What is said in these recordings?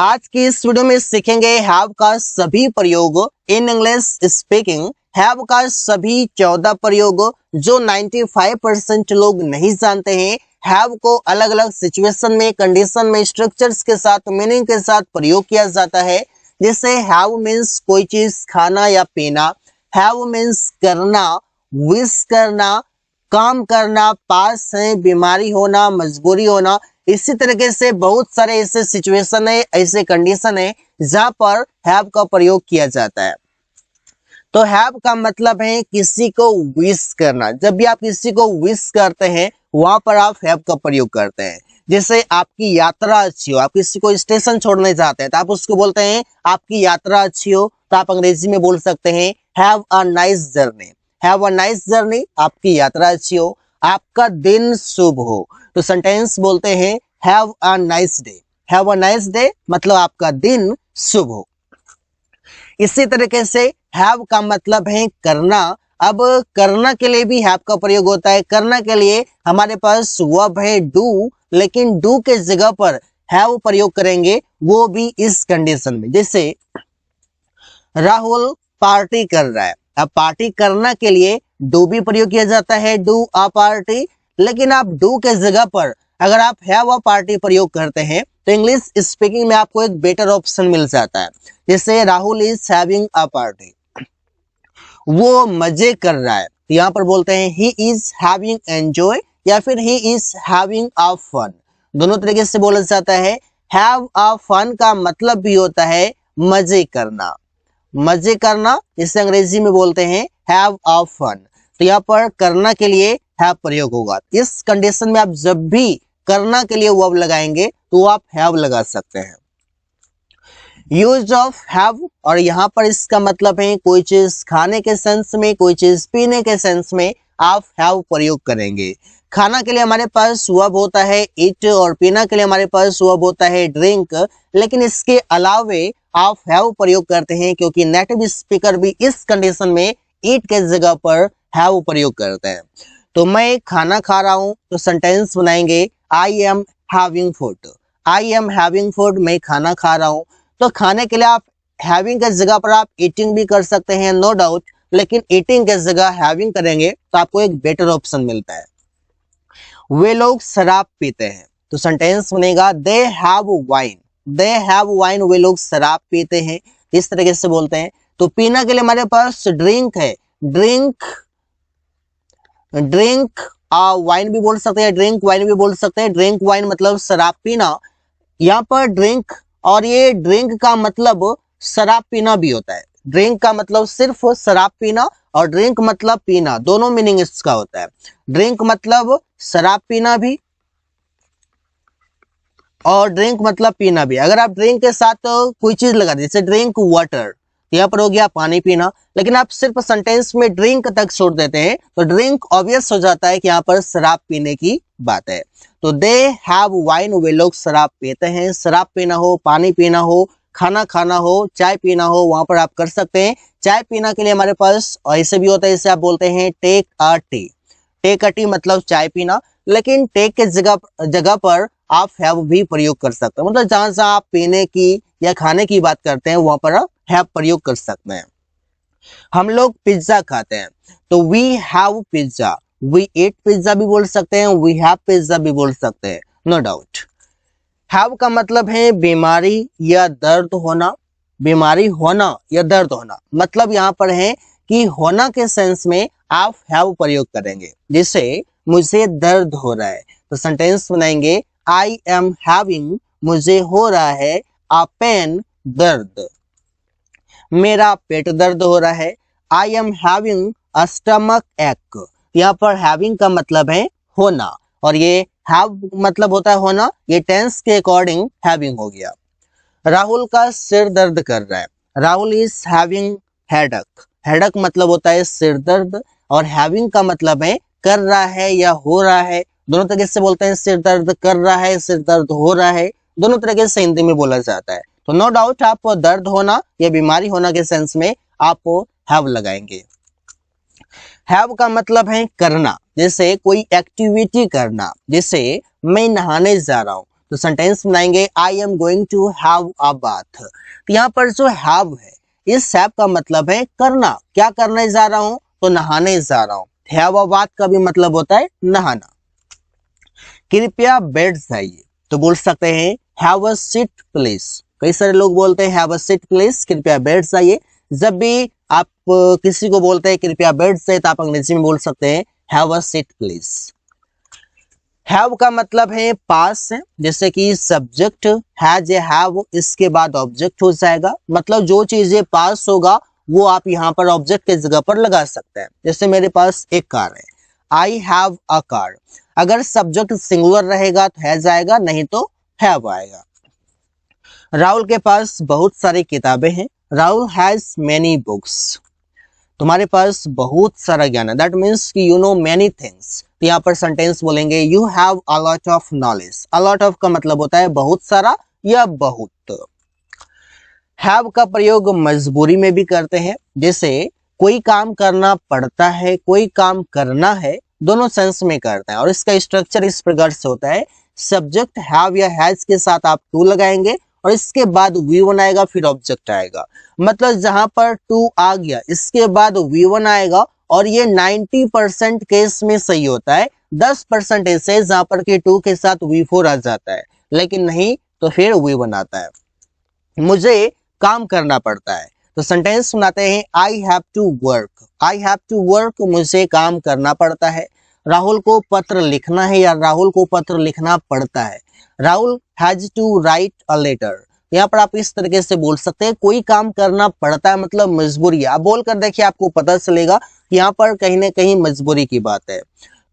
आज की इस वीडियो में सीखेंगे हैव का सभी प्रयोग इन इंग्लिश स्पीकिंग। हैव का सभी 14 प्रयोग जो 95% लोग नहीं जानते हैं। हैव को अलग अलग सिचुएशन में, कंडीशन में, स्ट्रक्चर्स के साथ, मीनिंग के साथ प्रयोग किया जाता है। जैसे हैव मीन्स कोई चीज खाना या पीना, हैव मीन्स करना, विश करना, काम करना, पास है, बीमारी होना, मजबूरी होना। इसी तरीके से बहुत सारे ऐसे सिचुएशन है, ऐसे कंडीशन है जहां पर हैव का प्रयोग किया जाता है। तो हैव का मतलब है किसी को विश करना। जब भी आप किसी को विश करते हैं वहां पर आप हैव का प्रयोग करते हैं। जैसे आपकी यात्रा अच्छी हो, आप किसी को स्टेशन छोड़ने जाते हैं तो आप उसको बोलते हैं आपकी यात्रा अच्छी हो, तो आप अंग्रेजी में बोल सकते हैं have a nice journey. Have a nice journey, आपकी यात्रा अच्छी हो। आपका दिन शुभ हो तो सेंटेंस बोलते हैं have a nice day. Have a nice day मतलब आपका दिन शुभ हो। इसी तरीके से हैव का मतलब है करना। अब करना के लिए भी हैव का प्रयोग होता है। करना के लिए हमारे पास वर्ब है डू, लेकिन डू के जगह पर हैव प्रयोग करेंगे, वो भी इस कंडीशन में। जैसे राहुल पार्टी कर रहा है, अब पार्टी करना के लिए डू भी प्रयोग किया जाता है, डू अ पार्टी। लेकिन आप डू के जगह पर अगर आप हैव अ पार्टी प्रयोग करते हैं तो इंग्लिश स्पीकिंग में आपको एक बेटर ऑप्शन मिल जाता है। जैसे Rahul is having a party, वो मजे कर रहा है, तो यहाँ पर बोलते हैं ही इज हैविंग एंजॉय या फिर he is having a fun. दोनों तरीके से बोला जाता है। हैव अ फन का मतलब भी होता है मजे करना। मजे करना इसे अंग्रेजी में बोलते हैं हैव अ फन। तो यहाँ पर करना के लिए हैव प्रयोग होगा। इस कंडीशन में आप जब भी करना के लिए वर्ब लगाएंगे तो आप हैव लगा सकते हैं। यूज ऑफ हैव, और यहाँ पर इसका मतलब है कोई चीज खाने के सेंस में, कोई चीज पीने के सेंस में आप हैव प्रयोग करेंगे। खाना के लिए हमारे पास वर्ब होता है ईट और पीना के लिए हमारे पास वर्ब होता है ड्रिंक। लेकिन इसके अलावे आप हैव प्रयोग करते हैं क्योंकि नेटिव स्पीकर भी इस कंडीशन में ईट के जगह पर हैव प्रयोग करते हैं। तो मैं खाना खा रहा हूं तो सेंटेंस बनाएंगे I am having food. I am having food, मैं खाना खा रहा हूं। तो खाने के लिए आप हैविंग के जगह पर आप ईटिंग भी कर सकते हैं, नो डाउट। लेकिन ईटिंग के जगह हैविंग करेंगे तो आपको एक बेटर ऑप्शन मिलता है। वे लोग शराब पीते हैं, तो सेंटेंस बनेगा they have wine. They have wine, वे लोग शराब पीते हैं, इस तरीके से बोलते हैं। तो पीना के लिए हमारे पास ड्रिंक है, ड्रिंक ड्रिंक वाइन भी बोल सकते हैं, ड्रिंक वाइन भी बोल सकते हैं। ड्रिंक वाइन मतलब शराब पीना। यहाँ पर ड्रिंक और ये ड्रिंक का मतलब शराब पीना भी होता है। ड्रिंक का मतलब सिर्फ शराब पीना और ड्रिंक मतलब पीना, दोनों मीनिंग इसका होता है। ड्रिंक मतलब शराब पीना भी और ड्रिंक मतलब पीना भी। अगर आप ड्रिंक के साथ कोई चीज लगा दें, जैसे ड्रिंक वाटर, यहाँ पर हो गया पानी पीना। लेकिन आप सिर्फ सेंटेंस में ड्रिंक तक छोड़ देते हैं तो ड्रिंक ऑब्वियस हो जाता है कि यहाँ पर शराब पीने की बात है। तो दे हैव वाइन, वे लोग शराब पीते हैं। शराब पीना हो, पानी पीना हो, खाना खाना हो, चाय पीना हो, वहां पर आप कर सकते हैं। चाय पीना के लिए हमारे पास ऐसे भी होता है, जैसे आप बोलते हैं take a tea. Take a tea मतलब चाय पीना। लेकिन टेक के जगह पर आप हैव भी प्रयोग कर सकते हैं। मतलब जहां जहां आप पीने की या खाने की बात करते हैं वहां पर आप हैव प्रयोग कर सकते हैं। हम लोग पिज्जा खाते हैं तो we have pizza. We eat pizza भी बोल सकते हैं, वी हैव पिज्जा भी बोल सकते हैं, नो डाउट। हैव का मतलब है बीमारी या दर्द होना। बीमारी होना या दर्द होना मतलब यहाँ पर है कि होना के सेंस में आप हैव प्रयोग करेंगे। जैसे मुझे दर्द हो रहा है तो सेंटेंस बनाएंगे आई एम हैविंग, मुझे हो रहा है अ पेन, दर्द। मेरा पेट दर्द हो रहा है, I am having a stomach एक। यहाँ पर हैविंग का मतलब है होना और ये हैव मतलब होता है होना, ये टेंस के अकॉर्डिंग हैविंग हो गया। राहुल का सिर दर्द कर रहा है, Rahul is having headache. Headache मतलब होता है सिर दर्द और हैविंग का मतलब है कर रहा है या हो रहा है। दोनों तरीके से बोलते हैं, सिर दर्द कर रहा है, सिर दर्द हो रहा है, दोनों तरीके से हिंदी में बोला जाता है। तो नो डाउट आप दर्द होना या बीमारी होना के सेंस में आप हैव लगाएंगे। हैव का मतलब है करना, जैसे कोई एक्टिविटी करना। जैसे मैं नहाने जा रहा हूं तो सेंटेंस बनाएंगे I am going to have a bath. तो यहाँ पर जो हैव है, इस हैव का मतलब है करना, क्या करने जा रहा हूं, तो नहाने जा रहा हूं। हैव अ बाथ का भी मतलब होता है नहाना। कृपया बैठ जाइए, तो बोल सकते हैं हैव अ सीट प्लीज। कई सारे लोग बोलते हैं हैव अ सीट प्लीज, कृपया बैठ जाइए। जब भी आप किसी को बोलते हैं कृपया बैठ जाइए, तो आप अंग्रेजी में बोल सकते हैं have a seat please. Have का मतलब है पास है, जैसे कि सब्जेक्ट हैज या हैव, इसके बाद ऑब्जेक्ट हो जाएगा। मतलब जो चीजें पास होगा वो आप यहाँ पर ऑब्जेक्ट के जगह पर लगा सकते हैं। जैसे मेरे पास एक कार है, आई हैव अ कार। अगर सब्जेक्ट सिंगुलर रहेगा तो हैज आएगा, नहीं तो हैव आएगा। राहुल के पास बहुत सारी किताबें हैं, राहुल हैज मेनी बुक्स। तुम्हारे पास बहुत सारा ज्ञान है, दैट मीन्स कि यू नो मेनी थिंग्स। तो यहाँ पर सेंटेंस बोलेंगे you have a lot of knowledge. A lot of का मतलब होता है बहुत सारा या बहुत। हैव का प्रयोग मजबूरी में भी करते हैं, जैसे कोई काम करना पड़ता है, कोई काम करना है, दोनों सेंस में करते हैं। और इसका स्ट्रक्चर इस प्रकार से होता है, सब्जेक्ट हैव या हैज के साथ आप टू लगाएंगे और इसके बाद वी वन आएगा, फिर ऑब्जेक्ट आएगा। मतलब जहां पर टू आ गया इसके बाद वी वन आएगा, और ये 90% केस में सही होता है। 10% ऐसे जहां पर कि टू के साथ वी फोर आ जाता है, लेकिन नहीं तो फिर वी वन आता है। मुझे काम करना पड़ता है, तो सेंटेंस सुनाते हैं I have to work. I have to work, मुझे काम करना पड़ता है। राहुल को पत्र लिखना है या राहुल को पत्र लिखना पड़ता है। Rahul has to write a letter. यहाँ पर आप इस तरीके से बोल सकते हैं कोई काम करना पड़ता है मतलब मजबूरी है। आप बोलकर देखिए, आपको पता चलेगा कि यहाँ पर कहीं ना कहीं मजबूरी की बात है।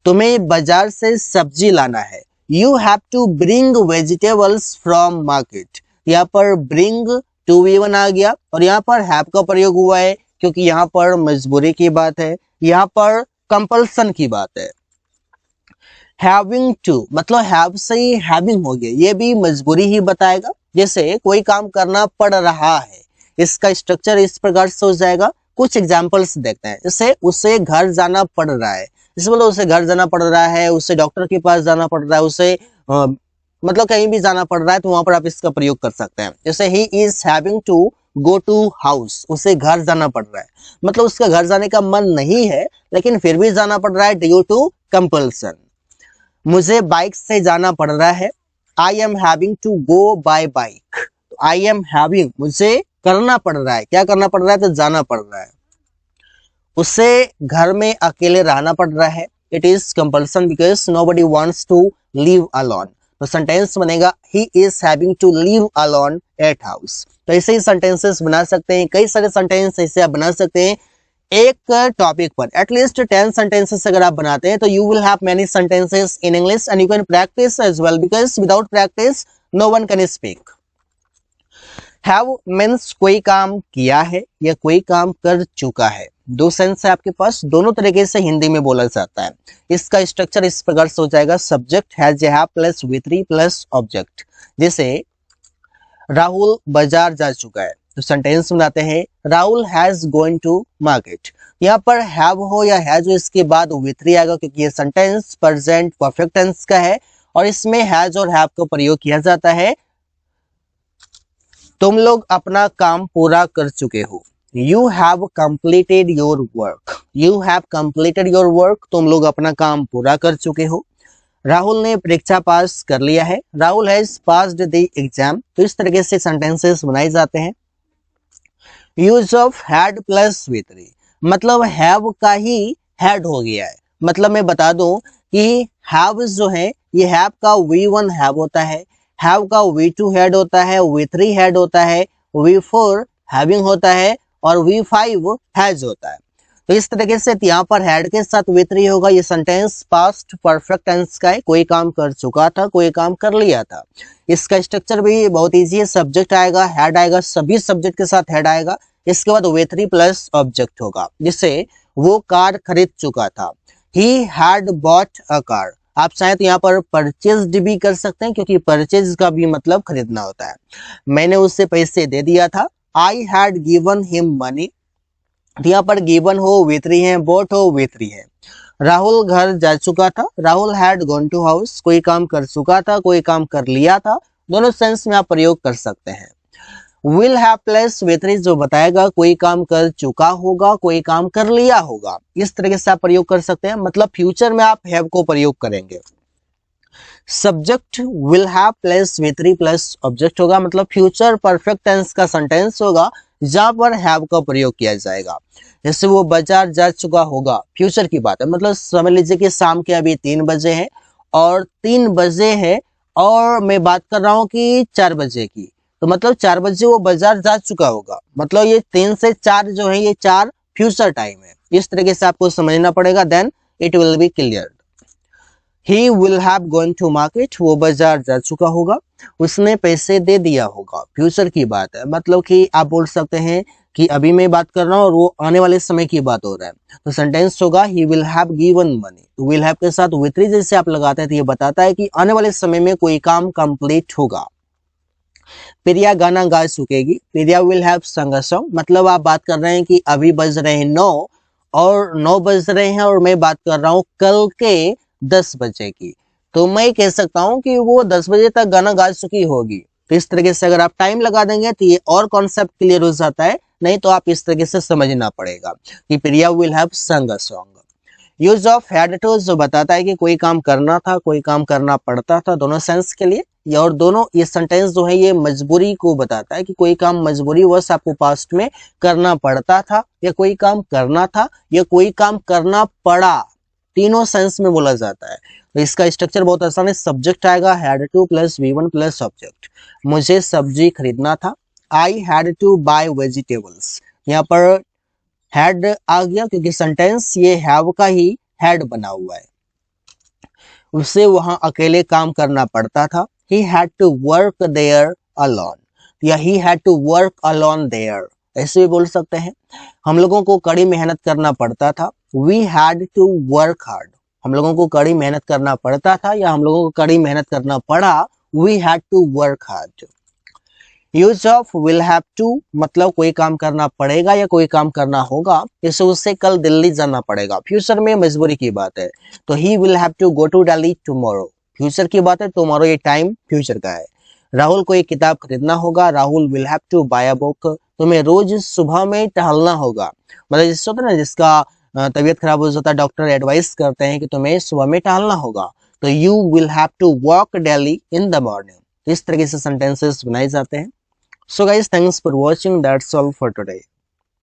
तुम्हें बाजार से सब्जी लाना है, you have to bring vegetables from market. यहाँ पर ब्रिंग टू वी वन आ गया और यहाँ पर हैव का प्रयोग हुआ है, क्योंकि यहाँ पर मजबूरी की बात है, यहाँ पर कंपल्सन की बात है। हैविंग टू मतलब हैव से ही हैविंग हो गया, ये भी मजबूरी ही बताएगा। जैसे कोई काम करना पड़ रहा है, इसका स्ट्रक्चर इस प्रकार से हो जाएगा। कुछ एग्जांपल्स देखते हैं, जैसे उसे घर जाना पड़ रहा है, इस मतलब उसे घर जाना पड़ रहा है, उसे डॉक्टर के पास जाना पड़ रहा है, उसे मतलब कहीं भी जाना पड़ रहा है, तो वहां पर आप इसका प्रयोग कर सकते हैं। जैसे he is having to go to house, उसे घर जाना पड़ रहा है, मतलब उसका घर जाने का मन नहीं है लेकिन फिर भी जाना पड़ रहा है ड्यू टू कंपल्सन। मुझे बाइक से जाना पड़ रहा है, I am having to go by bike. तो आई एम हैविंग मुझे करना पड़ रहा है, क्या करना पड़ रहा है, तो जाना पड़ रहा है। उसे घर में अकेले रहना पड़ रहा है, it is compulsion because nobody wants to live alone. तो सेंटेंस बनेगा he is having to live alone at house. तो ऐसे ही सेंटेंसेस बना सकते हैं, कई सारे सेंटेंस ऐसे आप बना सकते हैं एक टॉपिक पर। एटलीस्ट 10 सेंटेंसेस अगर आप बनाते हैं तो you will have many sentences in English and you can practise as well, because without practice no one can speak. Have means कोई काम किया है या कोई काम कर चुका है। दो सेंस है आपके पास, दोनों तरीके से हिंदी में बोला जाता है। इसका स्ट्रक्चर इस प्रकार से हो जाएगा, सब्जेक्ट हैज या have plus we three plus object. जैसे राहुल बाजार जा चुका है, तो सेंटेंस बनाते हैं Rahul has going to market. यहाँ पर हैव हो या हैज हो, इसके बाद वी थ्री आएगा, क्योंकि ये सेंटेंस प्रेजेंट परफेक्ट टेंस का है और इसमें हैज और हैव का प्रयोग किया जाता है। तुम लोग अपना काम पूरा कर चुके हो, you have completed your work. You have completed your work, तुम लोग अपना काम पूरा कर चुके हो। राहुल ने परीक्षा पास कर लिया है, Rahul has passed the exam. तो इस तरीके से सेंटेंसेस बनाए जाते हैं। Use of had plus we three, मतलब हैव का ही हैड हो गया है। मतलब मैं बता दूं कि हैव जो है ये हैव का वी वन हैव होता है, हैव का वी टू हैड होता है, वी थ्री हैड होता है, वी फोर हैविंग होता है और वी फाइव हैज होता है। तो इस तरीके से यहाँ पर हैड के साथ वी थ्री होगा। ये सेंटेंस पास्ट परफेक्ट टेंस का है, कोई काम कर चुका था, कोई काम कर लिया था। इसका स्ट्रक्चर भी बहुत इजी है, सब्जेक्ट आएगा, हैड आएगा, सभी सब्जेक्ट के साथ हैड आएगा, इसके बाद वी थ्री प्लस ऑब्जेक्ट होगा। जिससे वो कार खरीद चुका था, he had bought a car. आप चाहे तो यहाँ पर परचेज भी कर सकते हैं, क्योंकि परचेज का भी मतलब खरीदना होता है। मैंने उससे पैसे दे दिया था, I had given him money. यहाँ पर गिवन हो वी थ्री है, बॉट हो वी थ्री है। राहुल घर जा चुका था, Rahul had gone to house, कोई काम कर चुका था, कोई काम कर लिया था, दोनों सेंस में आप प्रयोग कर सकते हैं। विल हैव प्लस V3 जो बताएगा कोई काम कर चुका होगा, कोई काम कर लिया होगा, इस तरीके से आप प्रयोग कर सकते हैं। मतलब फ्यूचर में आप हैव को प्रयोग करेंगे। Subject will have plus V3 plus object होगा, मतलब फ्यूचर परफेक्ट टेंस का सेंटेंस होगा जहां पर हैव का प्रयोग किया जाएगा। जैसे वो बाजार जा चुका होगा, फ्यूचर की बात है, मतलब समझ लीजिए कि शाम के अभी 3 बजे हैं और 3 बजे है और मैं बात कर रहा हूँ कि 4 बजे की, तो मतलब 4 बजे वो बाजार जा चुका होगा, मतलब ये 3 से 4 जो है ये 4 फ्यूचर टाइम है। इस तरीके से आपको समझना पड़ेगा, then it will be clear. He will have gone to market, वो बाजार जा चुका होगा, उसने पैसे दे दिया होगा, फ्यूचर की बात है, मतलब कि आप बोल सकते हैं कि अभी मैं बात कर रहा हूँ और वो आने वाले समय की बात हो रहा है, तो सेंटेंस होगा ही विल हैव गिवन मनी। तो विल हैव के साथ V3 जैसे आप लगाते हैं तो ये बताता है कि आने वाले समय में कोई काम कंप्लीट होगा। प्रिया गाना गा चुकेगी, प्रिया will have sung a song, मतलब आप बात कर रहे हैं कि अभी बज रहे हैं 9 और 9 बज रहे हैं और मैं बात कर रहा हूँ कल के 10 बजे की, तो मैं कह सकता हूँ कि वो 10 बजे तक गाना गा चुकी होगी। तो इस तरीके से अगर आप टाइम लगा देंगे तो ये और कॉन्सेप्ट क्लियर हो जाता है, नहीं तो आप इस तरीके से समझना पड़ेगा कि प्रिया will have sung a song. Use of had to जो बताता है कि कोई काम करना था, कोई काम करना पड़ता था, दोनों सेंस के लिए, और दोनों ये सेंटेंस जो है ये मजबूरी को बताता है कि कोई काम मजबूरी वश आपको पास्ट में करना पड़ता था, या कोई काम करना था, या कोई काम करना पड़ा, तीनों सेंस में बोला जाता है। तो इसका स्ट्रक्चर बहुत आसान है, सब्जेक्ट आएगा had to plus V1 plus object. मुझे सब्जी खरीदना था, I had to buy vegetables, यहाँ पर हैड आ गया क्योंकि सेंटेंस ये हैव का ही हैड बना हुआ है। उसे वहां अकेले काम करना पड़ता था, he had to work there alone, या he had to work alone there, ऐसे भी बोल सकते हैं। हम लोगों को कड़ी मेहनत करना पड़ता था, we had to work hard, हम लोगों को कड़ी मेहनत करना पड़ता था या हम लोगों को कड़ी मेहनत करना पड़ा, we had to work hard। Use of will have to, मतलब कोई काम करना पड़ेगा या कोई काम करना होगा, जैसे उससे कल दिल्ली जाना पड़ेगा, फ्यूचर में मजबूरी की बात है, तो ही will have to go to Delhi tomorrow, future की बात है, टुमारो ये टाइम फ्यूचर का है। राहुल को एक किताब खरीदना होगा, Rahul will have to buy a book, तुम्हें रोज सुबह में टहलना होगा, मतलब जिससे होता है ना जिसका तबीयत खराब हो जाता है, डॉक्टर एडवाइस करते हैं कि तुम्हें सुबह में टहलना होगा, तो you will have to walk daily in the morning. इस तरीके से सेंटेंसेस बनाए जाते हैं। So guys, thanks for watching. That's all for today.